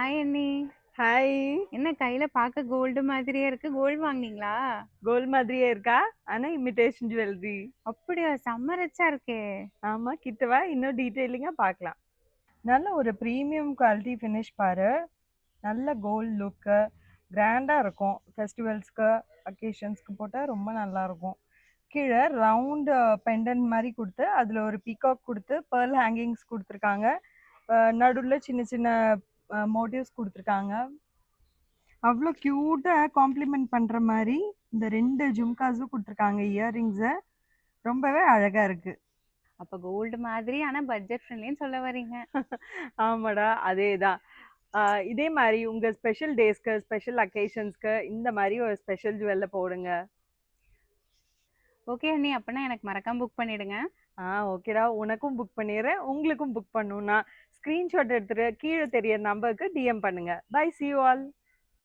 Hi அண்ணி. Hi. என்ன கையில பார்க்க கோல்டு மாதிரியே இருக்கு. கோல்டு வாங்குனீங்களா? கோல்ட் மாதிரியே இருக்கா? ஆனா இமிடேஷன் ஜுவல்லரி. அப்படியா? செம்ம ரிச்சா இருக்கே! ஆமா, கிட்ட வா இன்னும் டீட்டெயிலிங்கா பார்க்கலாம். நல்ல ஒரு பிரீமியம் குவாலிட்டி ஃபினிஷ் பாரு. நல்ல கோல்ட் லுக்கு. கிராண்டா இருக்கும். ஃபெஸ்டிவல்ஸ்க்கு, அக்கேஷன்ஸ்க்கு போட்டா ரொம்ப நல்லா இருக்கும். கீழ ரவுண்ட் பெண்டன்ட் மாரி குடுத்து, அதுல ஒரு பீகாக் குடுத்து, பெர்ல் ஹேங்கிங்ஸ் குடுத்துருக்காங்க. நடுவுல சின்ன சின்ன மோட்டிவ்ஸ் குடுத்துருக்காங்க. அவ்ளோ கியூட்டா காம்ப்ளிமெண்ட் பண்ற மாரி இந்த 2 ஜும்காஸும் குடுத்துருக்காங்க இயரிங்ஸ. ரொம்பவே அழகா இருக்கு. அப்ப கோல்டு மாதிரி ஆனா பட்ஜெட் ஃப்ரெண்ட்லின்னு சொல்ல வர்றீங்க. ஆமாடா, அதேதான். அ இதே மாரி உங்க ஸ்பெஷல் டேஸ்க்கு, ஸ்பெஷல் அக்கேஷன்ஸ்க்கு இந்த மாரி ஒரு ஸ்பெஷல் ஜுவல்ல போடுங்க. ஓகே அண்ணி. அப்பன்னா எனக்கு மறக்காம புக் பண்ணிடுங்க. ஓகேடா. உனக்கும் புக் பண்ணிர்றேன். உங்களுக்கும் புக் பண்ணணும்னா, ஸ்கிரீன்ஷாட் எடுத்துட்டு கீழ தெரியற நம்பருக்கு டிஎம் பண்ணுங்க. Bye, see you all.